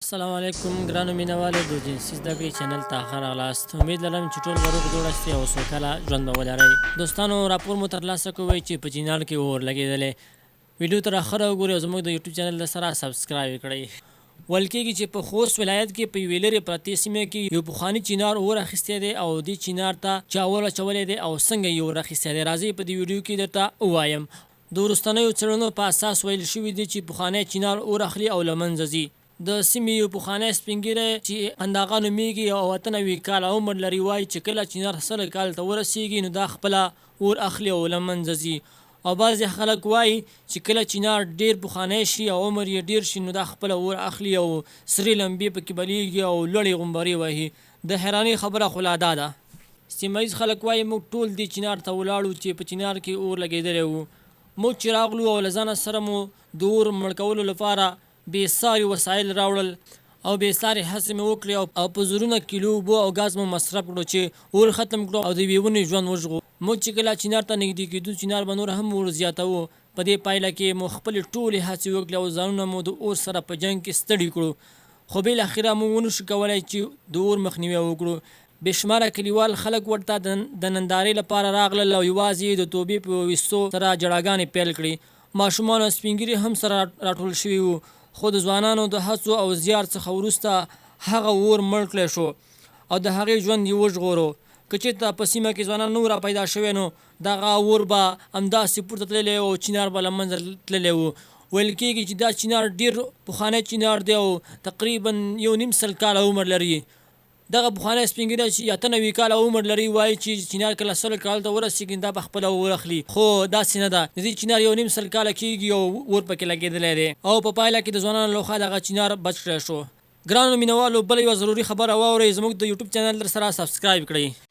السلام علیکم ګرانو مینوالو د جنسي زده کړې چینل ته ښه راغلاست. امید لرم چې ټول به روغ جوړ استئ او سوکاله ژوند به ولرئ. دوستانو راپور مو ترلاسه کوئ چې په چینل کې اور لګېدلی. ویډیو تر اخره وګورئ او زموږ د یوټیوب چینل سره سبسکرایب کړئ. ویل کېږي چې په خوست ولایت کې په یوې لرې پرتې سیمه کې یو پخواني چینار اور اخیستی دی او دې چینار ته چا اور اچولی دی او څنګه یې اور اخیستی دی. راځئ په دې ویډیو کې درته ووایم. د وروستنیو څېړنو په اساس ویل شوي دي چې پخوانی چینار اور اخلي او له منځه ځي. د سیمې یو پخوانی سپین ږیری چې انداغه نومیږي او 98 کاله عمر لري وایي چې کله چینار 100 کال ته ورسیږي نو دا خپله اور اخلي او له منځه ځي. او بعضې خلک وایي چې کله چینار ډېر پخوانی شي او عمر یې ډېر شي نو دا خپله اور اخلي او سرې لمبې پکې بلیږي او لوړې غومبرې وهي. د حیرانۍ خبره خو لا دا ده. سیمه ییز خلک وایي موږ ټول دې چینار ته ولاړو چې په چینار کې اور لګېدلی و. موږ چې راغلو او له ځانه سره مو د اور مړ کولو لپاره بې ساري وسایل راوړل او بې ساري هڅې مې وکړې او په زرونه کیلو اوبه او ګاز مو مصرف کړو چې اور ختم کړو او د یوې ونې ژوند وژغو. موږ چې کله چینار ته نږدې کېدو چینار به نور هم اور زیاتوو. په دې پایله کې مو خپلې ټولې هڅې وکړې او ځانونه مو د اور سره په جنګ کې ستړي کړو، خو بالاخره موږ ونه شو کولی چې د اور مخنیوی وکړو. بې شماره کلیوال خلک ورته د نندارې لپاره راغلل او یوازې د توبې په ویستو سره جړاګانې پیل کړې. ماشومان او سپین ږیري هم سره راټول شوي وو، خو د ځوانانو د هڅو او زیار څخه وروسته هغه اور مړ کړی شو او د هغې ژوند یې وژغورو. که چېرته په سیمه کې ځوانان نه را پیدا شوی نو دغه اور به همداسې پورته تللی او چینار به له منځه تللی و. ویل کېږي چې دا چینار ډېر پخوانی چینار دی او تقریبا 1.5 کاله عمر لري. دغه پخوانی سپین ږیری چې 98 کاله عمر لري وایي چې چینار کله 100 کال ته ورسېږي دا به خپله اور اخلي، خو داسې نه ده. د دې چینار 1.5 کاله کېږي او اور پکې لګېدلی دی او په پایله کې د ځوانانو لخوا دغه چینار بچ کړی شو. ګرانو مینوالو بله یوه ضروري خبره واورئ، زموږ د یوټیوب چینل در سره سبسکرایب کړئ.